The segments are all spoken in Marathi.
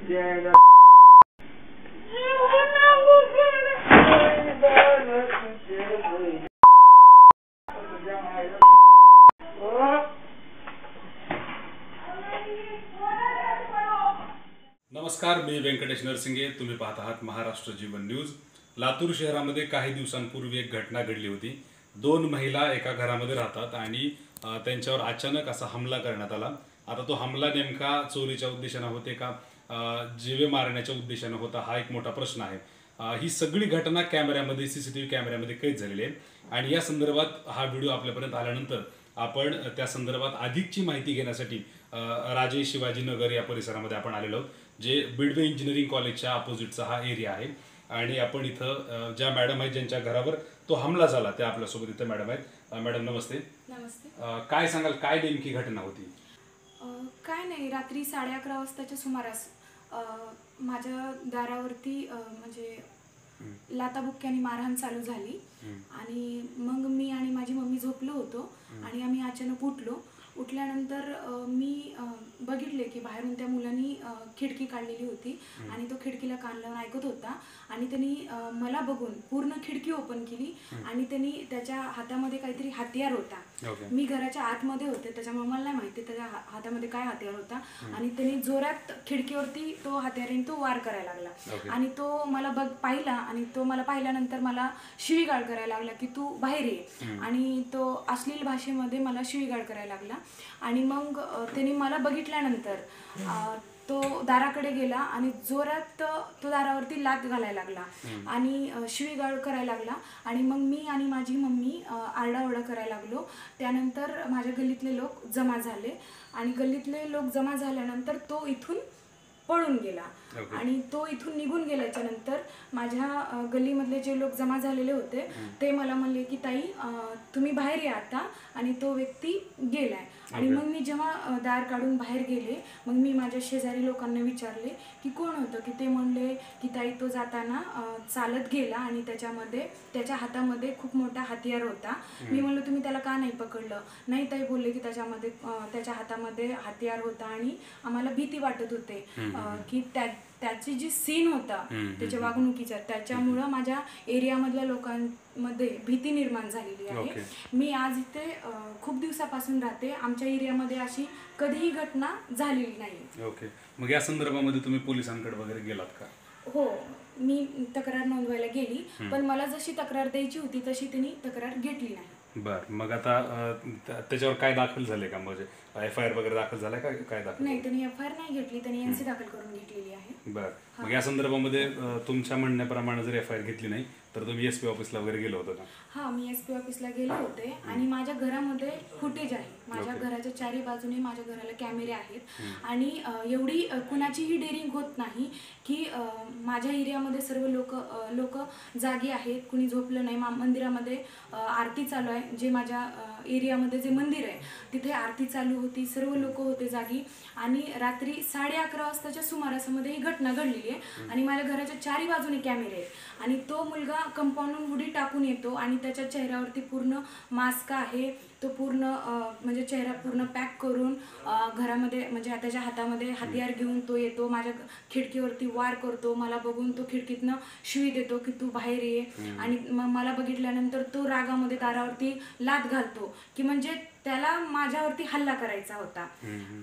नमस्कार, मी व्यंकटेश नरसिंगे. तुम्ही पाहत आहात महाराष्ट्र जीवन न्यूज. लातूर शहरामध्ये काही दिवसांपूर्वी एक घटना घडली होती. 2 महिला एका घरामध्ये राहतात आणि त्यांच्यावर अचानक असा हमला करण्यात आला. आता तो हमला नेमका चोरीच्या उद्देशाने होते का जीवे मारण्याच्या उद्देशाने होता, हा एक मोठा प्रश्न आहे. ही सगळी घटना कॅमेऱ्यामध्ये, सीसीटीव्ही कॅमेऱ्यामध्ये कैद झालेली आहे आणि या संदर्भात हा व्हिडिओ आपल्यापर्यंत आल्यानंतर आपण त्या संदर्भात अधिकची माहिती घेण्यासाठी राजे शिवाजी नगर या परिसरामध्ये आपण आलेलो आहोत, जे बिडवे इंजिनिअरिंग कॉलेजच्या अपोजिटचा हा एरिया आहे. आणि आपण इथं ज्या मॅडम आहेत ज्यांच्या घरावर तो हमला झाला त्या आपल्यासोबत इथं मॅडम आहेत. मॅडम नमस्ते. नमस्ते. काय सांगाल, काय नेमकी घटना होती? काय नाही, रात्री 11:30 वाजताच्या सुमारास माझ्या दारावरती म्हणजे लाताबुक्क्याने मारहाण चालू झाली आणि मग मी आणि माझी मम्मी झोपलो होतो आणि आम्ही अचानक उठल्यानंतर मी बघितले की बाहेरून त्या मुलांनी खिडकी काढलेली होती आणि तो खिडकीला कान लावून ऐकत होता आणि त्यांनी मला बघून पूर्ण खिडकी ओपन केली आणि त्यांनी त्याच्या हातामध्ये काहीतरी हत्यार होता. मी घराच्या आतमध्ये होते त्याच्यामुळे मला नाही माहिती त्याच्या हातामध्ये काय हत्यार होता आणि त्यांनी जोरात खिडकीवरती तो हत्याराने तो वार करायला लागला आणि तो मला पाहिला आणि तो मला पाहिल्यानंतर मला शिवीगाळ करायला लागला की तू बाहेर ये आणि तो अश्लील भाषेमध्ये मला शिवीगाळ करायला लागला. आणि मग त्यांनी मला बघितल्यानंतर तो दाराकडे गेला आणि जोरात तो दारावरती लाथ घालायला लागला आणि शिवीगाळ करायला लागला आणि मग मी आणि माझी मम्मी आरडाओरडा करायला लागलो. त्यानंतर माझ्या गल्लीतले लोक जमा झाले आणि गल्लीतले लोक जमा झाल्यानंतर तो इथून पळून गेला आणि तो इथून निघून गेल्याच्या नंतर माझ्या गल्लीमधले जे लोक जमा झालेले होते ते मला म्हणले की ताई तुम्ही बाहेर या आता, आणि तो व्यक्ती गेलाय. आणि मग मी जेव्हा दार काढून बाहेर गेले मग मी माझ्या शेजारी लोकांना विचारले की कोण होतं, की ते म्हणले की ताई तो जाताना चालत गेला आणि त्याच्या हातामध्ये खूप मोठा हत्यार होता. मी म्हणलं तुम्ही त्याला का नाही पकडलं? नाही ताई बोलले की त्याच्या हातामध्ये हत्यार होता आणि आम्हाला भीती वाटत होते की त्याची जी सीन होता त्याच्या वागणुकीचा त्याच्यामुळं माझ्या एरियामधल्या लोकांमध्ये भीती निर्माण झालेली आहे. मी आज इथे खूप दिवसापासून राहते. आमच्या एरियामध्ये अशी कधीही घटना झालेली नाही. ओके, मग या संदर्भामध्ये तुम्ही पोलिसांकडे वगैरे गेलात का? हो, मी तक्रार नोंदवायला गेली पण मला जशी तक्रार द्यायची होती तशी त्यांनी तक्रार घेतली नाही. बर, मग आता त्याच्यावर काय दाखल झाले का? म्हणजे FIR वगैरे दाखल झालाय का? काय दाखल नाही, त्यांनी FIR नाही घेतली, त्यांनी NC दाखल करून घेतलेली आहे. बर, मग या संदर्भामध्ये तुमच्या म्हणण्याप्रमाणे जर FIR घेतली नाही तर तुम्ही SP ऑफिसला वगैरे गेलो होतो का? हा, मी SP ऑफिसला गेले होते आणि माझ्या घरामध्ये फुटेज आहे. माझ्या घराच्या चारी बाजूने माझ्या घराला कॅमेरे आहेत आणि एवढी कुणाचीही डेअरिंग होत नाही की माझ्या एरियामध्ये सर्व लोक जागी आहेत, कुणी झोपलं नाही. मंदिरामध्ये आरती चालू आहे. जे माझ्या एरियामध्ये जे मंदिर आहे तिथे आरती चालू होती, सर्व लोक होते जागी आणि रात्री 11:30 वाजताच्या सुमारासामध्ये ही घटना घडलेली आहे आणि माझ्या घराच्या चारी बाजूने कॅमेरे आहेत आणि तो मुलगा कंपाऊंडून उडी टाकून येतो आणि त्याच्या चेहऱ्यावरती पूर्ण मास्क आहे. तो पूर्ण म्हणजे चेहरा पूर्ण पॅक करून घरामध्ये म्हणजे त्याच्या हातामध्ये हत्यार घेऊन तो येतो, माझ्या खिडकीवरती वार करतो. मला बघून तो खिडकीतनं शिवी देतो की तू बाहेर ये आणि मला बघितल्यानंतर तो रागामध्ये दारावरती लाथ घालतो की म्हणजे त्याला माझ्यावरती हल्ला करायचा होता.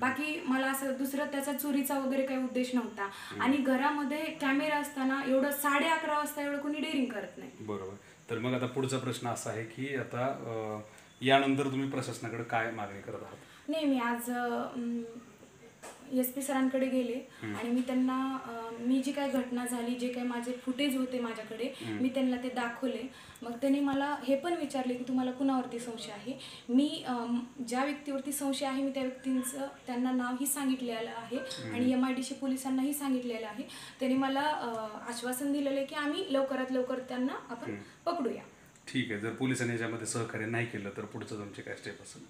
बाकी मला असं दुसरं त्याचा चोरीचा वगैरे काही उद्देश नव्हता. आणि घरामध्ये कॅमेरा असताना एवढं 11:30 वाजता एवढं कोणी डेअरिंग करत नाही. बरोबर. तर मग आता पुढचा प्रश्न असा आहे की आता यानंतर तुम्ही प्रशासनाकडे काय मागणी करत आहात? नाही, मी आज SP सरांकडे गेले आणि मी त्यांना मी जी काही घटना झाली, जे काही माझे फुटेज होते माझ्याकडे, मी त्यांना ते दाखवले. मग त्यांनी मला हे पण विचारले की तुम्हाला कुणावरती संशय आहे. मी ज्या व्यक्तीवरती संशय आहे मी त्या व्यक्तींचं त्यांना नावही सांगितलेलं आहे आणि MIDC पोलिसांनाही सांगितलेलं आहे. त्यांनी मला आश्वासन दिलेलं आहे की आम्ही लवकरात लवकर त्यांना आपण पकडूया. ठीक आहे. जर पोलिसांनी याच्यामध्ये सहकार्य नाही केलं तर पुढचं तुमचे काय स्टेप असेल?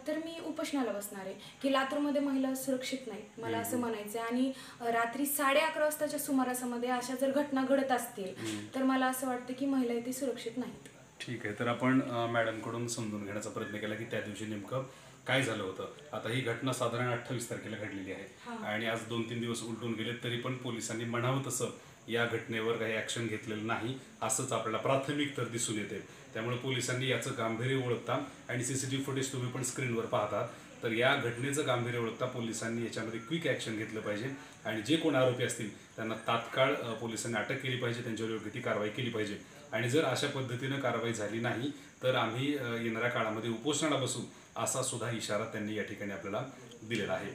तर मी उपोषणाला बसणार आहे की लातूरमध्ये महिला सुरक्षित नाहीत, मला असं म्हणायचं आहे. आणि रात्री 11:30 वाजताच्या सुमारासामध्ये अशा जर घटना घडत असतील तर मला असं वाटतं की महिला इथे सुरक्षित नाहीत. ठीक आहे. तर आपण मॅडमकडून समजून घेण्याचा प्रयत्न केला की त्या दिवशी नेमकं काय झालं होतं. आता ही घटना साधारण 28 तारखेला घडलेली आहे आणि आज 2-3 दिवस उलटून गेले, तरी पण पोलिसांनी म्हणावं तसं या घटनेवर काही ॲक्शन घेतलेलं नाही असंच आपल्याला प्राथमिक तर दिसून येते. त्यामुळे पोलिसांनी याचं गांभीर्य ओळखता आणि CCTV फुटेज तुम्ही पण स्क्रीनवर पाहता, तर या घटनेचं गांभीर्य ओळखता पोलिसांनी याच्यामध्ये क्विक ॲक्शन घेतलं पाहिजे आणि जे कोण आरोपी असतील त्यांना तात्काळ पोलिसांनी अटक केली पाहिजे, त्यांच्यावर योग्य ती कारवाई केली पाहिजे. आणि जर अशा पद्धतीनं कारवाई झाली नाही तर आम्ही येणाऱ्या काळामध्ये उपोषणाला बसू असा सुद्धा इशारा त्यांनी या ठिकाणी आपल्याला दिलेला आहे.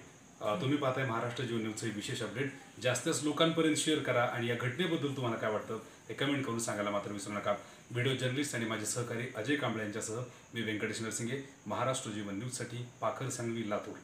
तुम्ही पाहताय महाराष्ट्र जीवन न्यूजचं हे विशेष अपडेट. जास्तीत लोकांपर्यंत शेअर करा आणि या घटनेबद्दल तुम्हाला काय वाटतं हे कमेंट करून सांगायला मात्र विसरू नका. व्हिडिओ जर्नलिस्ट आणि माझे सहकारी अजय कांबळे यांच्यासह मी व्यंकटेश नरसिंगे, महाराष्ट्र जीवन न्यूजसाठी पाखर, सांगवी, लातूर.